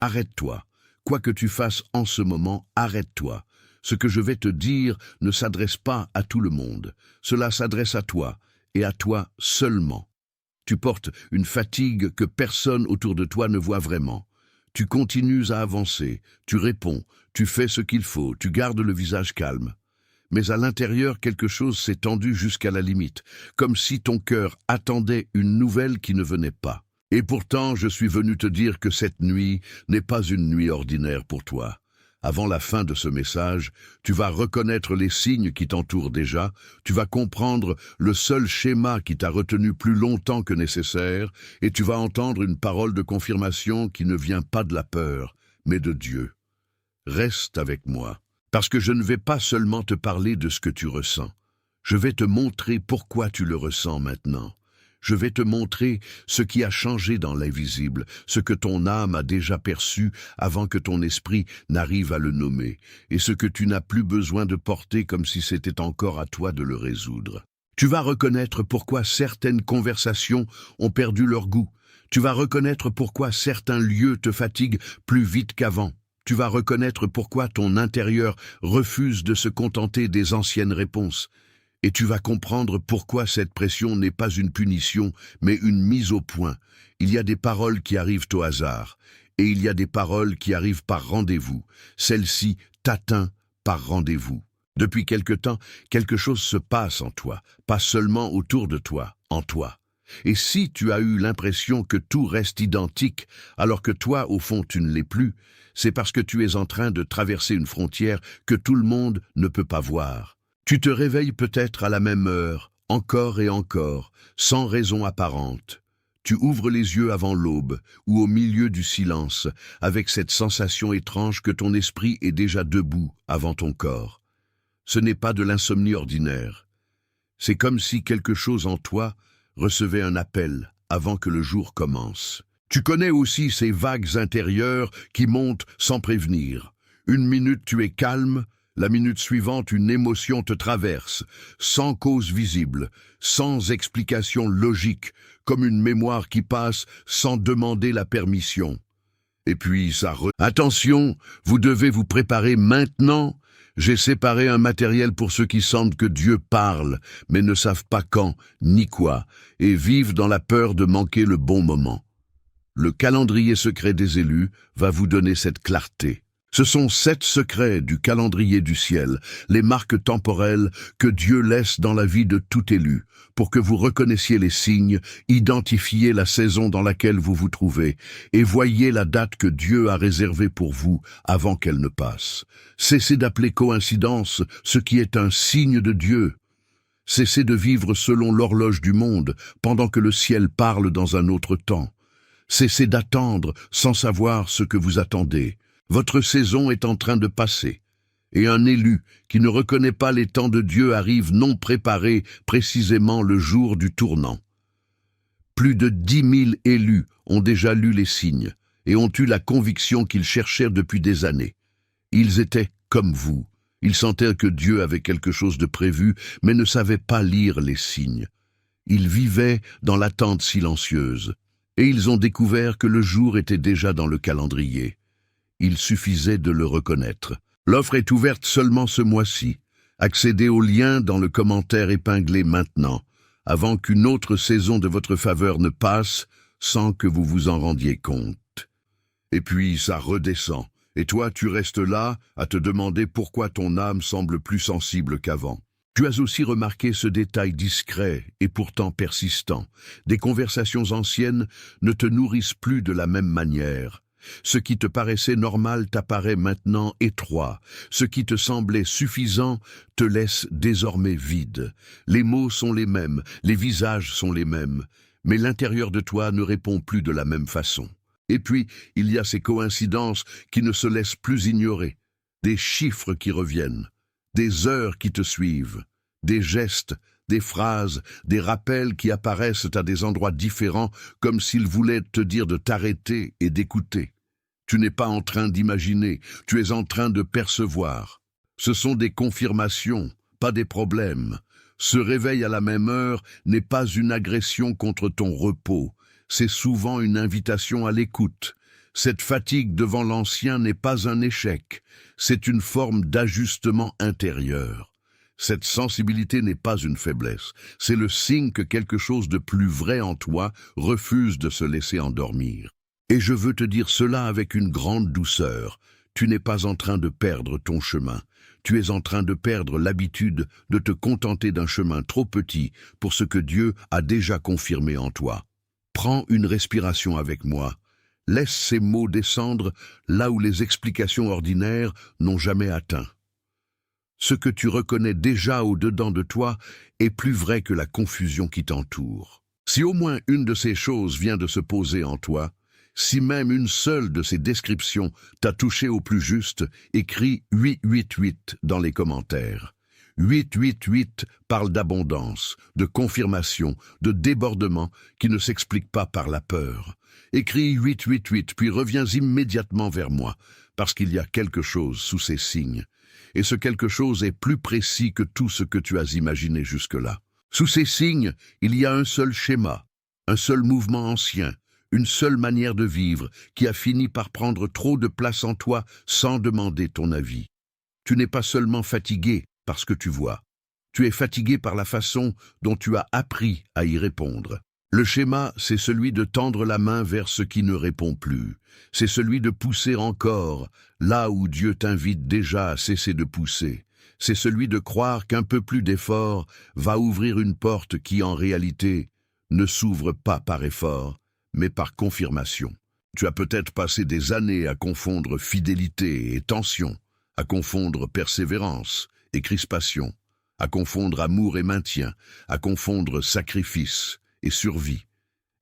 Arrête-toi. Quoi que tu fasses en ce moment, arrête-toi. Ce que je vais te dire ne s'adresse pas à tout le monde. Cela s'adresse à toi, et à toi seulement. Tu portes une fatigue que personne autour de toi ne voit vraiment. Tu continues à avancer, tu réponds, tu fais ce qu'il faut, tu gardes le visage calme. Mais à l'intérieur, quelque chose s'est tendu jusqu'à la limite, comme si ton cœur attendait une nouvelle qui ne venait pas. Et pourtant, je suis venu te dire que cette nuit n'est pas une nuit ordinaire pour toi. Avant la fin de ce message, tu vas reconnaître les signes qui t'entourent déjà, tu vas comprendre le seul schéma qui t'a retenu plus longtemps que nécessaire, et tu vas entendre une parole de confirmation qui ne vient pas de la peur, mais de Dieu. Reste avec moi, parce que je ne vais pas seulement te parler de ce que tu ressens. Je vais te montrer pourquoi tu le ressens maintenant. Je vais te montrer ce qui a changé dans l'invisible, ce que ton âme a déjà perçu avant que ton esprit n'arrive à le nommer, et ce que tu n'as plus besoin de porter comme si c'était encore à toi de le résoudre. Tu vas reconnaître pourquoi certaines conversations ont perdu leur goût. Tu vas reconnaître pourquoi certains lieux te fatiguent plus vite qu'avant. Tu vas reconnaître pourquoi ton intérieur refuse de se contenter des anciennes réponses. Et tu vas comprendre pourquoi cette pression n'est pas une punition, mais une mise au point. Il y a des paroles qui arrivent au hasard, et il y a des paroles qui arrivent par rendez-vous. Celle-ci t'atteint par rendez-vous. Depuis quelque temps, quelque chose se passe en toi, pas seulement autour de toi, en toi. Et si tu as eu l'impression que tout reste identique, alors que toi, au fond, tu ne l'es plus, c'est parce que tu es en train de traverser une frontière que tout le monde ne peut pas voir. Tu te réveilles peut-être à la même heure, encore et encore, sans raison apparente. Tu ouvres les yeux avant l'aube, ou au milieu du silence, avec cette sensation étrange que ton esprit est déjà debout avant ton corps. Ce n'est pas de l'insomnie ordinaire. C'est comme si quelque chose en toi recevait un appel avant que le jour commence. Tu connais aussi ces vagues intérieures qui montent sans prévenir. Une minute tu es calme, la minute suivante, une émotion te traverse, sans cause visible, sans explication logique, comme une mémoire qui passe sans demander la permission. Et puis Attention, vous devez vous préparer maintenant. J'ai séparé un matériel pour ceux qui sentent que Dieu parle, mais ne savent pas quand, ni quoi, et vivent dans la peur de manquer le bon moment. Le calendrier secret des élus va vous donner cette clarté. Ce sont 7 secrets du calendrier du ciel, les marques temporelles que Dieu laisse dans la vie de tout élu, pour que vous reconnaissiez les signes, identifiez la saison dans laquelle vous vous trouvez, et voyez la date que Dieu a réservée pour vous avant qu'elle ne passe. Cessez d'appeler coïncidence ce qui est un signe de Dieu. Cessez de vivre selon l'horloge du monde, pendant que le ciel parle dans un autre temps. Cessez d'attendre sans savoir ce que vous attendez. Votre saison est en train de passer, et un élu qui ne reconnaît pas les temps de Dieu arrive non préparé précisément le jour du tournant. Plus de 10 000 élus ont déjà lu les signes et ont eu la conviction qu'ils cherchèrent depuis des années. Ils étaient comme vous, ils sentaient que Dieu avait quelque chose de prévu, mais ne savaient pas lire les signes. Ils vivaient dans l'attente silencieuse, et ils ont découvert que le jour était déjà dans le calendrier. Il suffisait de le reconnaître. L'offre est ouverte seulement ce mois-ci. Accédez au lien dans le commentaire épinglé maintenant, avant qu'une autre saison de votre faveur ne passe sans que vous vous en rendiez compte. Et puis ça redescend, et toi tu restes là à te demander pourquoi ton âme semble plus sensible qu'avant. Tu as aussi remarqué ce détail discret et pourtant persistant. Des conversations anciennes ne te nourrissent plus de la même manière. Ce qui te paraissait normal t'apparaît maintenant étroit. Ce qui te semblait suffisant te laisse désormais vide. Les mots sont les mêmes, les visages sont les mêmes, mais l'intérieur de toi ne répond plus de la même façon. Et puis, il y a ces coïncidences qui ne se laissent plus ignorer. Des chiffres qui reviennent, des heures qui te suivent, des gestes, des phrases, des rappels qui apparaissent à des endroits différents comme s'ils voulaient te dire de t'arrêter et d'écouter. Tu n'es pas en train d'imaginer, tu es en train de percevoir. Ce sont des confirmations, pas des problèmes. Ce réveil à la même heure n'est pas une agression contre ton repos, c'est souvent une invitation à l'écoute. Cette fatigue devant l'ancien n'est pas un échec, c'est une forme d'ajustement intérieur. Cette sensibilité n'est pas une faiblesse, c'est le signe que quelque chose de plus vrai en toi refuse de se laisser endormir. Et je veux te dire cela avec une grande douceur. Tu n'es pas en train de perdre ton chemin. Tu es en train de perdre l'habitude de te contenter d'un chemin trop petit pour ce que Dieu a déjà confirmé en toi. Prends une respiration avec moi. Laisse ces mots descendre là où les explications ordinaires n'ont jamais atteint. Ce que tu reconnais déjà au-dedans de toi est plus vrai que la confusion qui t'entoure. Si au moins une de ces choses vient de se poser en toi, si même une seule de ces descriptions t'a touché au plus juste, écris 888 dans les commentaires. 888 parle d'abondance, de confirmation, de débordement qui ne s'explique pas par la peur. Écris 888 puis reviens immédiatement vers moi, parce qu'il y a quelque chose sous ces signes. Et ce quelque chose est plus précis que tout ce que tu as imaginé jusque-là. Sous ces signes, il y a un seul schéma, un seul mouvement ancien, une seule manière de vivre qui a fini par prendre trop de place en toi sans demander ton avis. Tu n'es pas seulement fatigué parce que tu vois. Tu es fatigué par la façon dont tu as appris à y répondre. Le schéma, c'est celui de tendre la main vers ce qui ne répond plus. C'est celui de pousser encore, là où Dieu t'invite déjà à cesser de pousser. C'est celui de croire qu'un peu plus d'effort va ouvrir une porte qui, en réalité, ne s'ouvre pas par effort, mais par confirmation. Tu as peut-être passé des années à confondre fidélité et tension, à confondre persévérance et crispation, à confondre amour et maintien, à confondre sacrifice et survie.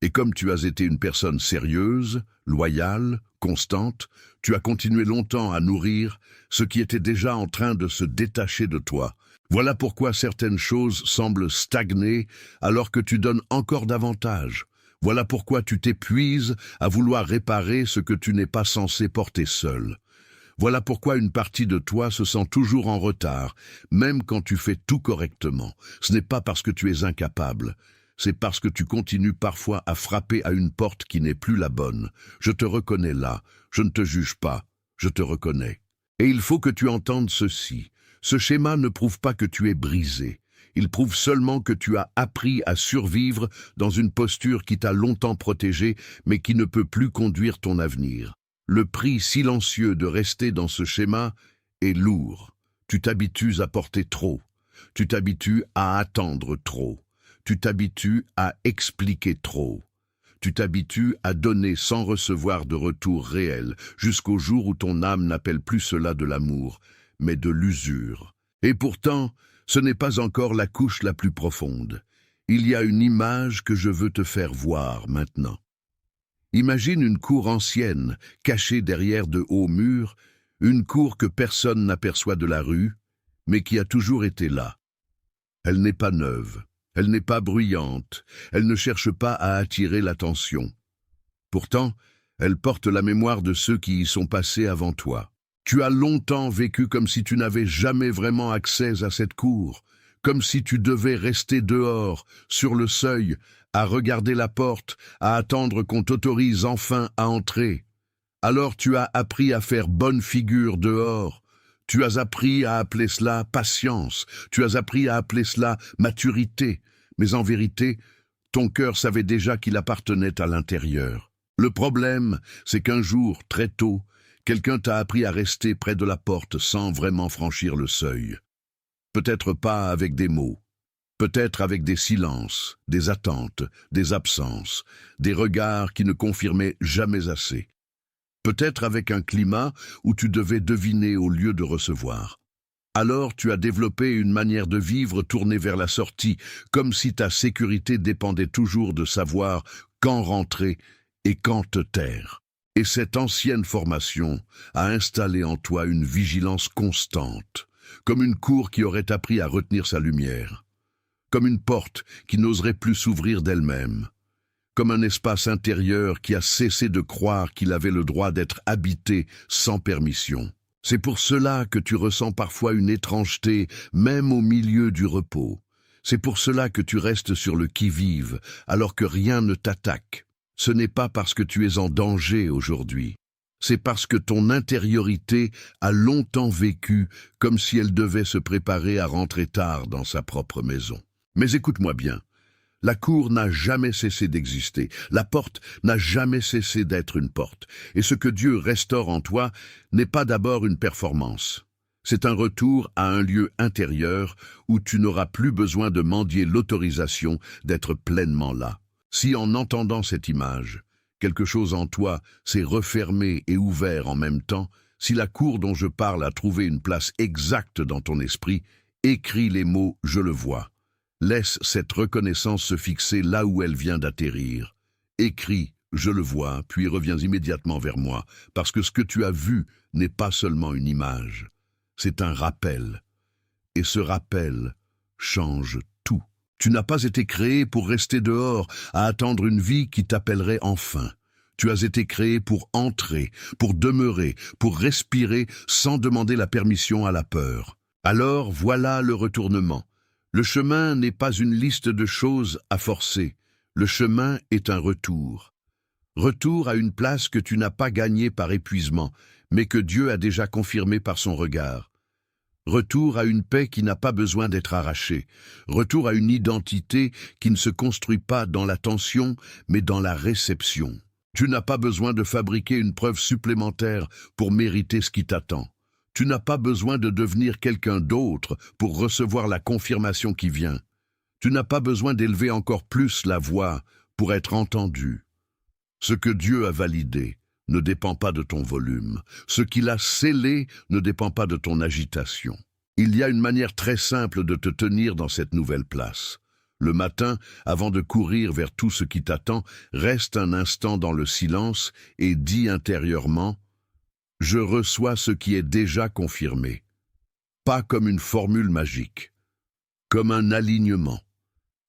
Et comme tu as été une personne sérieuse, loyale, constante, tu as continué longtemps à nourrir ce qui était déjà en train de se détacher de toi. Voilà pourquoi certaines choses semblent stagner alors que tu donnes encore davantage. Voilà pourquoi tu t'épuises à vouloir réparer ce que tu n'es pas censé porter seul. Voilà pourquoi une partie de toi se sent toujours en retard, même quand tu fais tout correctement. Ce n'est pas parce que tu es incapable, c'est parce que tu continues parfois à frapper à une porte qui n'est plus la bonne. Je te reconnais là, je ne te juge pas, je te reconnais. Et il faut que tu entendes ceci. Ce schéma ne prouve pas que tu es brisé. Il prouve seulement que tu as appris à survivre dans une posture qui t'a longtemps protégé, mais qui ne peut plus conduire ton avenir. Le prix silencieux de rester dans ce schéma est lourd. Tu t'habitues à porter trop. Tu t'habitues à attendre trop. Tu t'habitues à expliquer trop. Tu t'habitues à donner sans recevoir de retour réel, jusqu'au jour où ton âme n'appelle plus cela de l'amour, mais de l'usure. Et pourtant, ce n'est pas encore la couche la plus profonde. Il y a une image que je veux te faire voir maintenant. Imagine une cour ancienne, cachée derrière de hauts murs, une cour que personne n'aperçoit de la rue, mais qui a toujours été là. Elle n'est pas neuve, elle n'est pas bruyante, elle ne cherche pas à attirer l'attention. Pourtant, elle porte la mémoire de ceux qui y sont passés avant toi. Tu as longtemps vécu comme si tu n'avais jamais vraiment accès à cette cour, comme si tu devais rester dehors, sur le seuil, à regarder la porte, à attendre qu'on t'autorise enfin à entrer. Alors tu as appris à faire bonne figure dehors. Tu as appris à appeler cela patience. Tu as appris à appeler cela maturité. Mais en vérité, ton cœur savait déjà qu'il appartenait à l'intérieur. Le problème, c'est qu'un jour, très tôt, quelqu'un t'a appris à rester près de la porte sans vraiment franchir le seuil. Peut-être pas avec des mots. Peut-être avec des silences, des attentes, des absences, des regards qui ne confirmaient jamais assez. Peut-être avec un climat où tu devais deviner au lieu de recevoir. Alors tu as développé une manière de vivre tournée vers la sortie, comme si ta sécurité dépendait toujours de savoir quand rentrer et quand te taire. Et cette ancienne formation a installé en toi une vigilance constante, comme une cour qui aurait appris à retenir sa lumière. Comme une porte qui n'oserait plus s'ouvrir d'elle-même, comme un espace intérieur qui a cessé de croire qu'il avait le droit d'être habité sans permission. C'est pour cela que tu ressens parfois une étrangeté, même au milieu du repos. C'est pour cela que tu restes sur le qui-vive, alors que rien ne t'attaque. Ce n'est pas parce que tu es en danger aujourd'hui, C'est parce que ton intériorité a longtemps vécu comme si elle devait se préparer à rentrer tard dans sa propre maison. Mais écoute-moi bien, la cour n'a jamais cessé d'exister, la porte n'a jamais cessé d'être une porte, et ce que Dieu restaure en toi n'est pas d'abord une performance. C'est un retour à un lieu intérieur où tu n'auras plus besoin de mendier l'autorisation d'être pleinement là. Si en entendant cette image, quelque chose en toi s'est refermé et ouvert en même temps, si la cour dont je parle a trouvé une place exacte dans ton esprit, écris les mots « je le vois ». Laisse cette reconnaissance se fixer là où elle vient d'atterrir. Écris « je le vois », puis reviens immédiatement vers moi, parce que ce que tu as vu n'est pas seulement une image, c'est un rappel. Et ce rappel change tout. Tu n'as pas été créé pour rester dehors, à attendre une vie qui t'appellerait enfin. Tu as été créé pour entrer, pour demeurer, pour respirer sans demander la permission à la peur. Alors voilà le retournement. Le chemin n'est pas une liste de choses à forcer. Le chemin est un retour. Retour à une place que tu n'as pas gagnée par épuisement, mais que Dieu a déjà confirmée par son regard. Retour à une paix qui n'a pas besoin d'être arrachée. Retour à une identité qui ne se construit pas dans la tension, mais dans la réception. Tu n'as pas besoin de fabriquer une preuve supplémentaire pour mériter ce qui t'attend. Tu n'as pas besoin de devenir quelqu'un d'autre pour recevoir la confirmation qui vient. Tu n'as pas besoin d'élever encore plus la voix pour être entendu. Ce que Dieu a validé ne dépend pas de ton volume. Ce qu'il a scellé ne dépend pas de ton agitation. Il y a une manière très simple de te tenir dans cette nouvelle place. Le matin, avant de courir vers tout ce qui t'attend, reste un instant dans le silence et dis intérieurement « Je reçois ce qui est déjà confirmé ». Pas comme une formule magique, comme un alignement,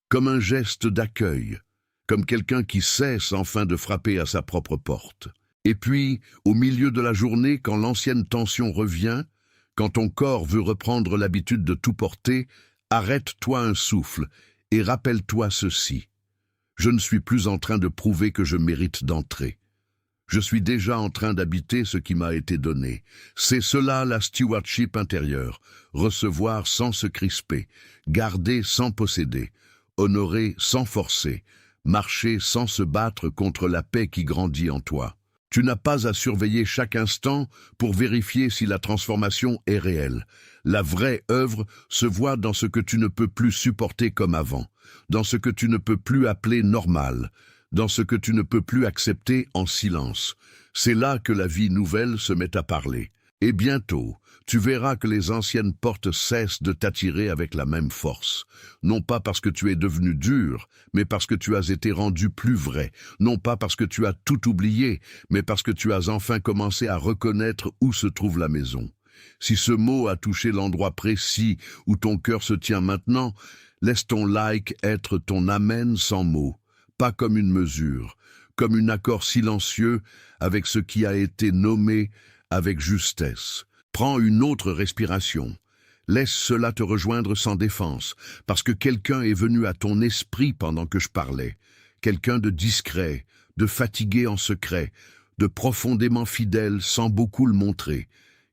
comme un geste d'accueil, comme quelqu'un qui cesse enfin de frapper à sa propre porte. Et puis, au milieu de la journée, quand l'ancienne tension revient, quand ton corps veut reprendre l'habitude de tout porter, arrête-toi un souffle et rappelle-toi ceci. Je ne suis plus en train de prouver que je mérite d'entrer. Je suis déjà en train d'habiter ce qui m'a été donné. C'est cela la stewardship intérieure. Recevoir sans se crisper, garder sans posséder, honorer sans forcer, marcher sans se battre contre la paix qui grandit en toi. Tu n'as pas à surveiller chaque instant pour vérifier si la transformation est réelle. La vraie œuvre se voit dans ce que tu ne peux plus supporter comme avant, dans ce que tu ne peux plus appeler normal, dans ce que tu ne peux plus accepter en silence. C'est là que la vie nouvelle se met à parler. Et bientôt, tu verras que les anciennes portes cessent de t'attirer avec la même force. Non pas parce que tu es devenu dur, mais parce que tu as été rendu plus vrai. Non pas parce que tu as tout oublié, mais parce que tu as enfin commencé à reconnaître où se trouve la maison. Si ce mot a touché l'endroit précis où ton cœur se tient maintenant, laisse ton like être ton amen sans mots, pas comme une mesure, comme un accord silencieux avec ce qui a été nommé avec justesse. Prends une autre respiration. Laisse cela te rejoindre sans défense, parce que quelqu'un est venu à ton esprit pendant que je parlais. Quelqu'un de discret, de fatigué en secret, de profondément fidèle sans beaucoup le montrer.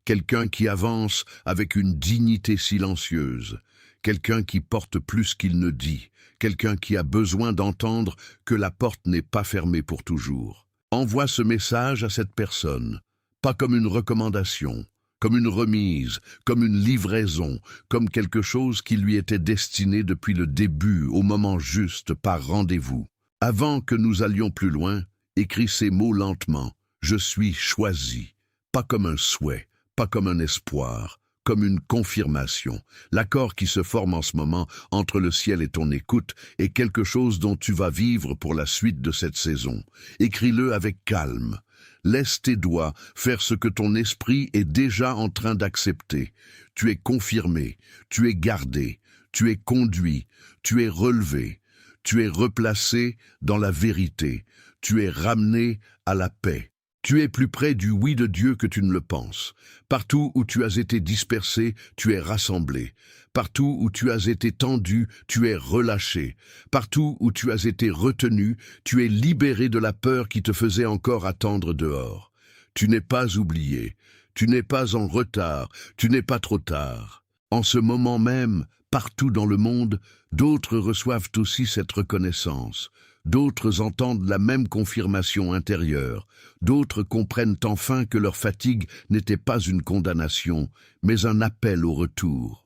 Quelqu'un qui avance avec une dignité silencieuse. Quelqu'un qui porte plus qu'il ne dit. Quelqu'un qui a besoin d'entendre que la porte n'est pas fermée pour toujours. Envoie ce message à cette personne, pas comme une recommandation, comme une remise, comme une livraison, comme quelque chose qui lui était destiné depuis le début, au moment juste, par rendez-vous. Avant que nous allions plus loin, écris ces mots lentement. Je suis choisi, pas comme un souhait, pas comme un espoir, comme une confirmation. L'accord qui se forme en ce moment entre le ciel et ton écoute est quelque chose dont tu vas vivre pour la suite de cette saison. Écris-le avec calme. Laisse tes doigts faire ce que ton esprit est déjà en train d'accepter. Tu es confirmé, tu es gardé, tu es conduit, tu es relevé, tu es replacé dans la vérité, tu es ramené à la paix. Tu es plus près du oui de Dieu que tu ne le penses. Partout où tu as été dispersé, tu es rassemblé. Partout où tu as été tendu, tu es relâché. Partout où tu as été retenu, tu es libéré de la peur qui te faisait encore attendre dehors. Tu n'es pas oublié, tu n'es pas en retard, tu n'es pas trop tard. En ce moment même, partout dans le monde, d'autres reçoivent aussi cette reconnaissance. D'autres entendent la même confirmation intérieure. D'autres comprennent enfin que leur fatigue n'était pas une condamnation, mais un appel au retour.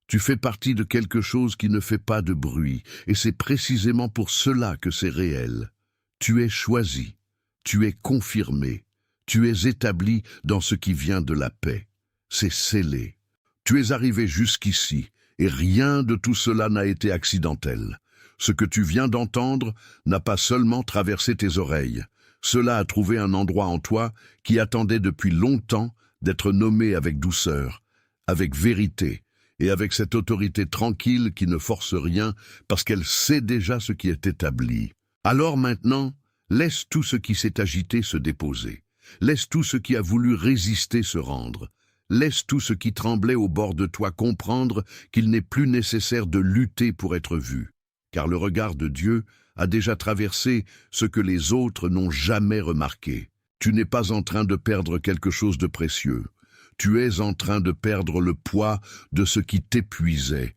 Tu fais partie de quelque chose qui ne fait pas de bruit, et c'est précisément pour cela que c'est réel. Tu es choisi, tu es confirmé, tu es établi dans ce qui vient de la paix. C'est scellé. Tu es arrivé jusqu'ici, et rien de tout cela n'a été accidentel. Ce que tu viens d'entendre n'a pas seulement traversé tes oreilles. Cela a trouvé un endroit en toi qui attendait depuis longtemps d'être nommé avec douceur, avec vérité, et avec cette autorité tranquille qui ne force rien parce qu'elle sait déjà ce qui est établi. Alors maintenant, laisse tout ce qui s'est agité se déposer. Laisse tout ce qui a voulu résister se rendre. Laisse tout ce qui tremblait au bord de toi comprendre qu'il n'est plus nécessaire de lutter pour être vu. Car le regard de Dieu a déjà traversé ce que les autres n'ont jamais remarqué. Tu n'es pas en train de perdre quelque chose de précieux. Tu es en train de perdre le poids de ce qui t'épuisait.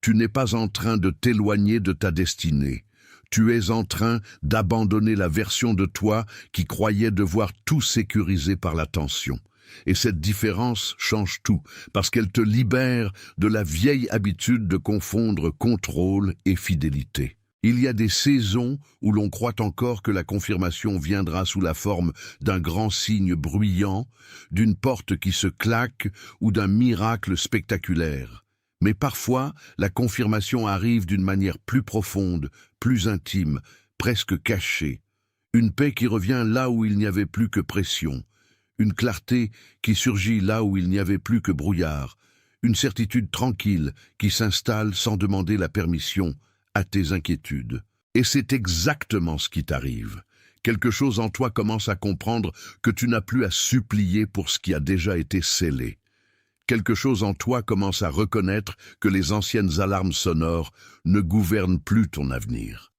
Tu n'es pas en train de t'éloigner de ta destinée. Tu es en train d'abandonner la version de toi qui croyait devoir tout sécuriser par la tension. Et cette différence change tout, parce qu'elle te libère de la vieille habitude de confondre contrôle et fidélité. Il y a des saisons où l'on croit encore que la confirmation viendra sous la forme d'un grand signe bruyant, d'une porte qui se claque ou d'un miracle spectaculaire. Mais parfois, la confirmation arrive d'une manière plus profonde, plus intime, presque cachée. Une paix qui revient là où il n'y avait plus que pression. Une clarté qui surgit là où il n'y avait plus que brouillard, une certitude tranquille qui s'installe sans demander la permission à tes inquiétudes. Et c'est exactement ce qui t'arrive. Quelque chose en toi commence à comprendre que tu n'as plus à supplier pour ce qui a déjà été scellé. Quelque chose en toi commence à reconnaître que les anciennes alarmes sonores ne gouvernent plus ton avenir.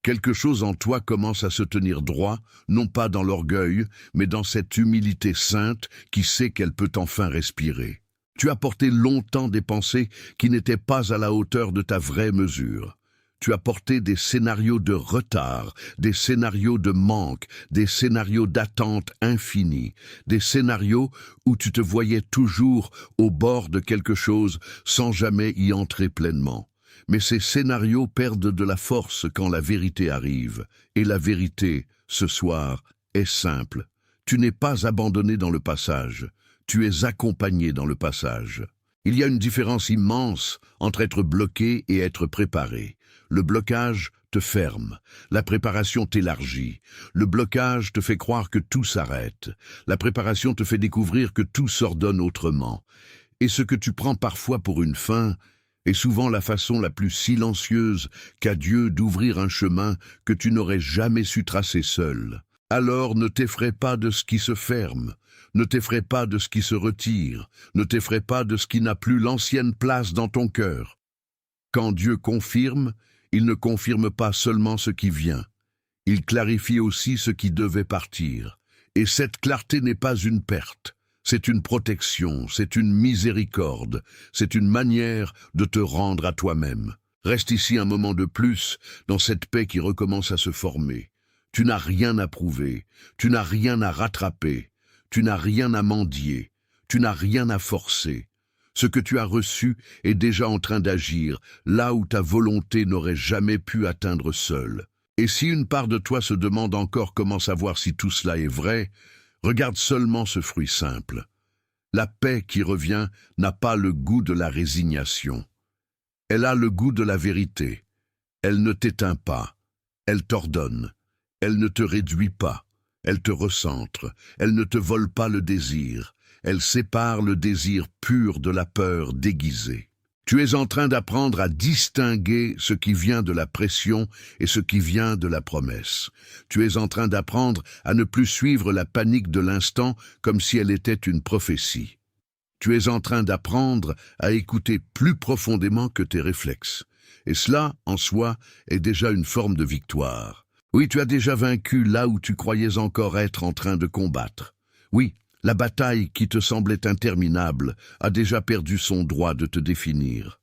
Quelque chose en toi commence à se tenir droit, non pas dans l'orgueil, mais dans cette humilité sainte qui sait qu'elle peut enfin respirer. Tu as porté longtemps des pensées qui n'étaient pas à la hauteur de ta vraie mesure. Tu as porté des scénarios de retard, des scénarios de manque, des scénarios d'attente infinie, des scénarios où tu te voyais toujours au bord de quelque chose sans jamais y entrer pleinement. Mais ces scénarios perdent de la force quand la vérité arrive. Et la vérité, ce soir, est simple. Tu n'es pas abandonné dans le passage. Tu es accompagné dans le passage. Il y a une différence immense entre être bloqué et être préparé. Le blocage te ferme. La préparation t'élargit. Le blocage te fait croire que tout s'arrête. La préparation te fait découvrir que tout s'ordonne autrement. Et ce que tu prends parfois pour une fin est souvent la façon la plus silencieuse qu'a Dieu d'ouvrir un chemin que tu n'aurais jamais su tracer seul. Alors ne t'effraie pas de ce qui se ferme, ne t'effraie pas de ce qui se retire, ne t'effraie pas de ce qui n'a plus l'ancienne place dans ton cœur. Quand Dieu confirme, il ne confirme pas seulement ce qui vient, il clarifie aussi ce qui devait partir. Et cette clarté n'est pas une perte. C'est une protection, c'est une miséricorde, c'est une manière de te rendre à toi-même. Reste ici un moment de plus, dans cette paix qui recommence à se former. Tu n'as rien à prouver, tu n'as rien à rattraper, tu n'as rien à mendier, tu n'as rien à forcer. Ce que tu as reçu est déjà en train d'agir, là où ta volonté n'aurait jamais pu atteindre seule. Et si une part de toi se demande encore comment savoir si tout cela est vrai, regarde seulement ce fruit simple. La paix qui revient n'a pas le goût de la résignation. Elle a le goût de la vérité. Elle ne t'éteint pas. Elle t'ordonne. Elle ne te réduit pas. Elle te recentre. Elle ne te vole pas le désir. Elle sépare le désir pur de la peur déguisée. Tu es en train d'apprendre à distinguer ce qui vient de la pression et ce qui vient de la promesse. Tu es en train d'apprendre à ne plus suivre la panique de l'instant comme si elle était une prophétie. Tu es en train d'apprendre à écouter plus profondément que tes réflexes. Et cela, en soi, est déjà une forme de victoire. Oui, tu as déjà vaincu là où tu croyais encore être en train de combattre. Oui, la bataille qui te semblait interminable a déjà perdu son droit de te définir.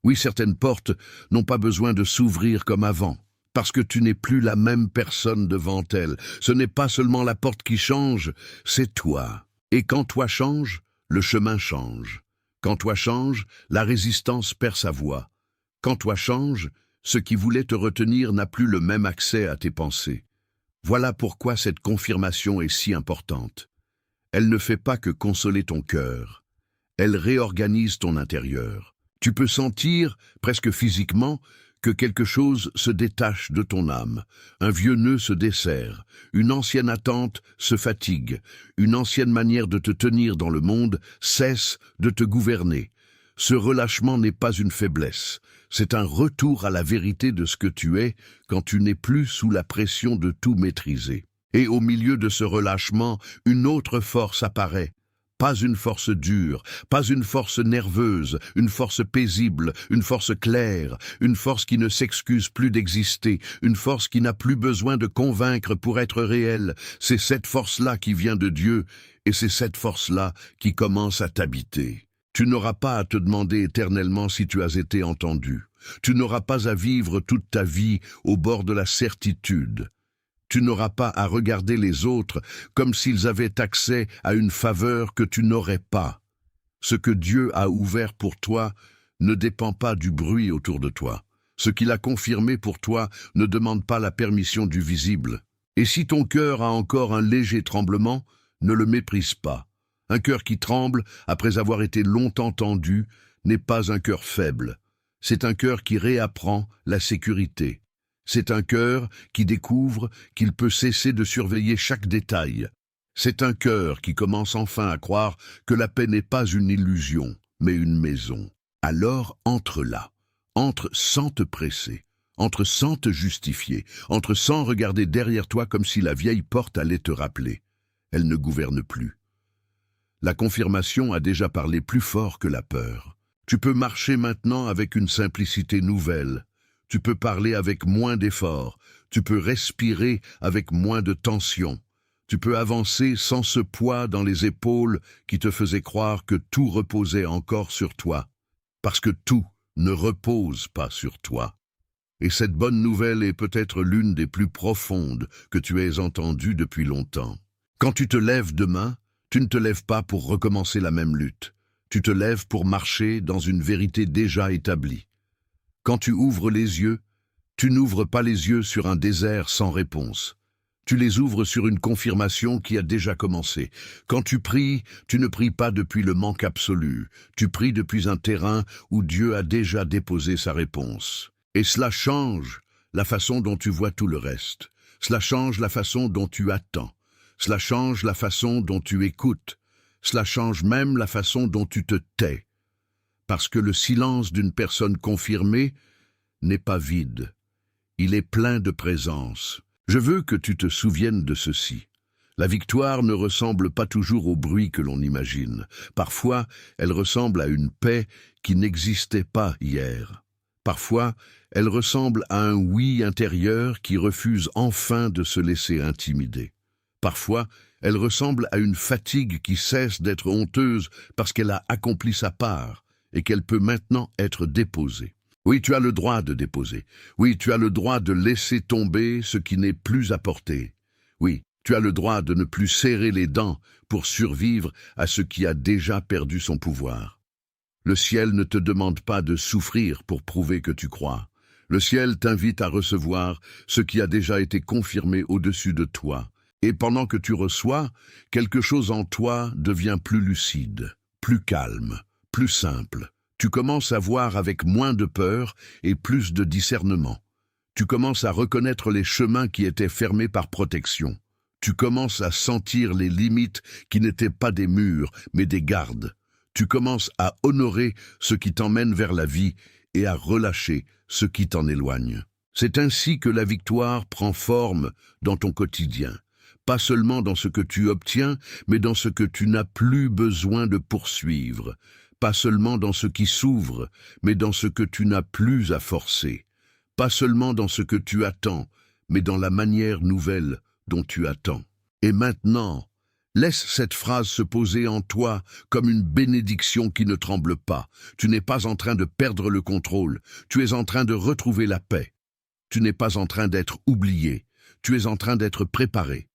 Oui, certaines portes n'ont pas besoin de s'ouvrir comme avant, parce que tu n'es plus la même personne devant elles. Ce n'est pas seulement la porte qui change, c'est toi. Et quand toi changes, le chemin change. Quand toi changes, la résistance perd sa voix. Quand toi changes, ce qui voulait te retenir n'a plus le même accès à tes pensées. Voilà pourquoi cette confirmation est si importante. Elle ne fait pas que consoler ton cœur, elle réorganise ton intérieur. Tu peux sentir, presque physiquement, que quelque chose se détache de ton âme. Un vieux nœud se desserre, une ancienne attente se fatigue, une ancienne manière de te tenir dans le monde cesse de te gouverner. Ce relâchement n'est pas une faiblesse, c'est un retour à la vérité de ce que tu es quand tu n'es plus sous la pression de tout maîtriser. Et au milieu de ce relâchement, une autre force apparaît. Pas une force dure, pas une force nerveuse, une force paisible, une force claire, une force qui ne s'excuse plus d'exister, une force qui n'a plus besoin de convaincre pour être réelle. C'est cette force-là qui vient de Dieu, et c'est cette force-là qui commence à t'habiter. Tu n'auras pas à te demander éternellement si tu as été entendu. Tu n'auras pas à vivre toute ta vie au bord de la certitude. Tu n'auras pas à regarder les autres comme s'ils avaient accès à une faveur que tu n'aurais pas. Ce que Dieu a ouvert pour toi ne dépend pas du bruit autour de toi. Ce qu'il a confirmé pour toi ne demande pas la permission du visible. Et si ton cœur a encore un léger tremblement, ne le méprise pas. Un cœur qui tremble, après avoir été longtemps tendu, n'est pas un cœur faible. C'est un cœur qui réapprend la sécurité. C'est un cœur qui découvre qu'il peut cesser de surveiller chaque détail. C'est un cœur qui commence enfin à croire que la paix n'est pas une illusion, mais une maison. Alors entre là, entre sans te presser, entre sans te justifier, entre sans regarder derrière toi comme si la vieille porte allait te rappeler. Elle ne gouverne plus. La confirmation a déjà parlé plus fort que la peur. Tu peux marcher maintenant avec une simplicité nouvelle. Tu peux parler avec moins d'efforts, tu peux respirer avec moins de tension, tu peux avancer sans ce poids dans les épaules qui te faisait croire que tout reposait encore sur toi, parce que tout ne repose pas sur toi. Et cette bonne nouvelle est peut-être l'une des plus profondes que tu aies entendues depuis longtemps. Quand tu te lèves demain, tu ne te lèves pas pour recommencer la même lutte, tu te lèves pour marcher dans une vérité déjà établie. Quand tu ouvres les yeux, tu n'ouvres pas les yeux sur un désert sans réponse. Tu les ouvres sur une confirmation qui a déjà commencé. Quand tu pries, tu ne pries pas depuis le manque absolu. Tu pries depuis un terrain où Dieu a déjà déposé sa réponse. Et cela change la façon dont tu vois tout le reste. Cela change la façon dont tu attends. Cela change la façon dont tu écoutes. Cela change même la façon dont tu te tais. Parce que le silence d'une personne confirmée n'est pas vide. Il est plein de présence. Je veux que tu te souviennes de ceci. La victoire ne ressemble pas toujours au bruit que l'on imagine. Parfois, elle ressemble à une paix qui n'existait pas hier. Parfois, elle ressemble à un oui intérieur qui refuse enfin de se laisser intimider. Parfois, elle ressemble à une fatigue qui cesse d'être honteuse parce qu'elle a accompli sa part et qu'elle peut maintenant être déposée. Oui, tu as le droit de déposer. Oui, tu as le droit de laisser tomber ce qui n'est plus à porter. Oui, tu as le droit de ne plus serrer les dents pour survivre à ce qui a déjà perdu son pouvoir. Le ciel ne te demande pas de souffrir pour prouver que tu crois. Le ciel t'invite à recevoir ce qui a déjà été confirmé au-dessus de toi. Et pendant que tu reçois, quelque chose en toi devient plus lucide, plus calme, plus simple. Tu commences à voir avec moins de peur et plus de discernement. Tu commences à reconnaître les chemins qui étaient fermés par protection. Tu commences à sentir les limites qui n'étaient pas des murs, mais des gardes. Tu commences à honorer ce qui t'emmène vers la vie et à relâcher ce qui t'en éloigne. C'est ainsi que la victoire prend forme dans ton quotidien. Pas seulement dans ce que tu obtiens, mais dans ce que tu n'as plus besoin de poursuivre. Pas seulement dans ce qui s'ouvre, mais dans ce que tu n'as plus à forcer. Pas seulement dans ce que tu attends, mais dans la manière nouvelle dont tu attends. Et maintenant, Laisse cette phrase se poser en toi comme une bénédiction qui ne tremble pas. Tu n'es pas en train de perdre le contrôle, tu es en train de retrouver la paix. Tu n'es pas en train d'être oublié, tu es en train d'être préparé.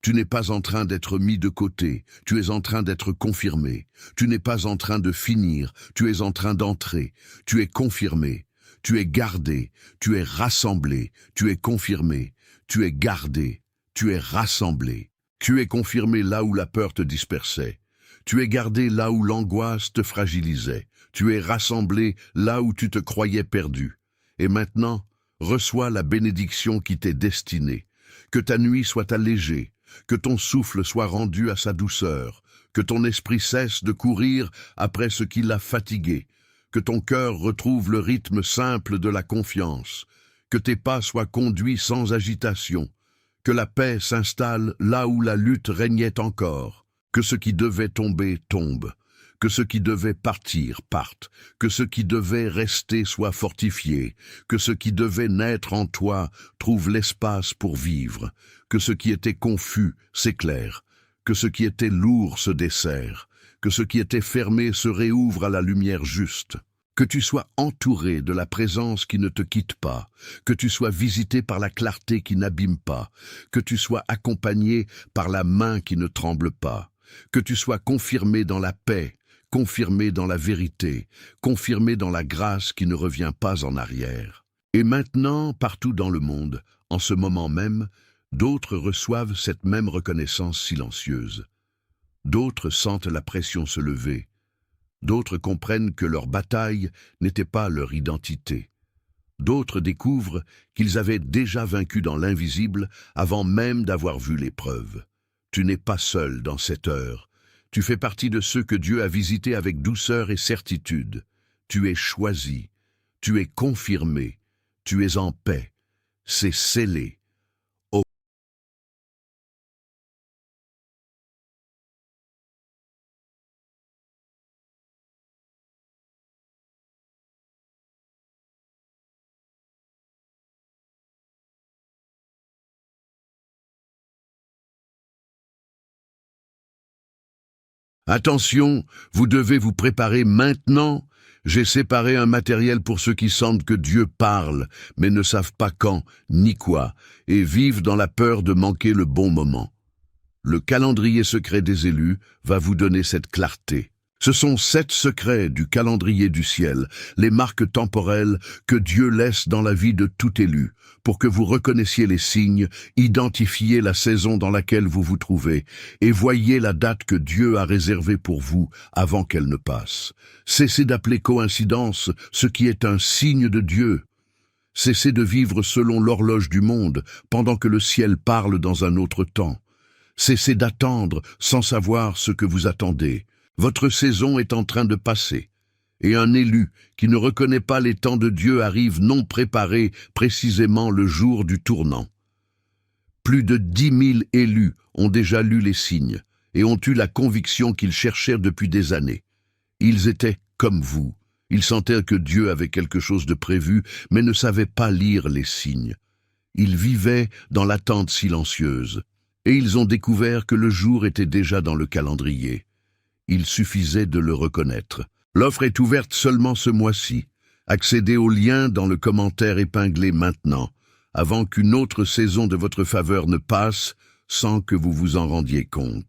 Tu n'es pas en train d'être mis de côté, tu es en train d'être confirmé. Tu n'es pas en train de finir, tu es en train d'entrer. Tu es confirmé, tu es gardé, tu es rassemblé, tu es confirmé, tu es gardé, tu es rassemblé. Tu es confirmé là où la peur te dispersait. Tu es gardé là où l'angoisse te fragilisait. Tu es rassemblé là où tu te croyais perdu. Et maintenant, reçois la bénédiction qui t'est destinée. Que ta nuit soit allégée, que ton souffle soit rendu à sa douceur, que ton esprit cesse de courir après ce qui l'a fatigué, que ton cœur retrouve le rythme simple de la confiance, que tes pas soient conduits sans agitation, que la paix s'installe là où la lutte régnait encore, que ce qui devait tomber tombe, que ce qui devait partir parte, que ce qui devait rester soit fortifié, que ce qui devait naître en toi trouve l'espace pour vivre, que ce qui était confus s'éclaire, que ce qui était lourd se desserre, que ce qui était fermé se réouvre à la lumière juste. Que tu sois entouré de la présence qui ne te quitte pas, que tu sois visité par la clarté qui n'abîme pas, que tu sois accompagné par la main qui ne tremble pas, que tu sois confirmé dans la paix, confirmé dans la vérité, confirmé dans la grâce qui ne revient pas en arrière. Et maintenant, partout dans le monde, en ce moment même, d'autres reçoivent cette même reconnaissance silencieuse. D'autres sentent la pression se lever. D'autres comprennent que leur bataille n'était pas leur identité. D'autres découvrent qu'ils avaient déjà vaincu dans l'invisible avant même d'avoir vu l'épreuve. Tu n'es pas seul dans cette heure. Tu fais partie de ceux que Dieu a visités avec douceur et certitude. Tu es choisi, tu es confirmé, tu es en paix. C'est scellé. Attention, vous devez vous préparer maintenant. J'ai séparé un matériel pour ceux qui sentent que Dieu parle, mais ne savent pas quand ni quoi, et vivent dans la peur de manquer le bon moment. Le calendrier secret des élus va vous donner cette clarté. Ce sont 7 secrets du calendrier du ciel, les marques temporelles que Dieu laisse dans la vie de tout élu, pour que vous reconnaissiez les signes, identifiez la saison dans laquelle vous vous trouvez, et voyez la date que Dieu a réservée pour vous avant qu'elle ne passe. Cessez d'appeler coïncidence ce qui est un signe de Dieu. Cessez de vivre selon l'horloge du monde, pendant que le ciel parle dans un autre temps. Cessez d'attendre sans savoir ce que vous attendez. Votre saison est en train de passer, et un élu qui ne reconnaît pas les temps de Dieu arrive non préparé précisément le jour du tournant. Plus de 10 000 élus ont déjà lu les signes et ont eu la conviction qu'ils cherchaient depuis des années. Ils étaient comme vous, ils sentaient que Dieu avait quelque chose de prévu, mais ne savaient pas lire les signes. Ils vivaient dans l'attente silencieuse, et ils ont découvert que le jour était déjà dans le calendrier. Il suffisait de le reconnaître. L'offre est ouverte seulement ce mois-ci. Accédez au lien dans le commentaire épinglé maintenant, avant qu'une autre saison de votre faveur ne passe sans que vous vous en rendiez compte.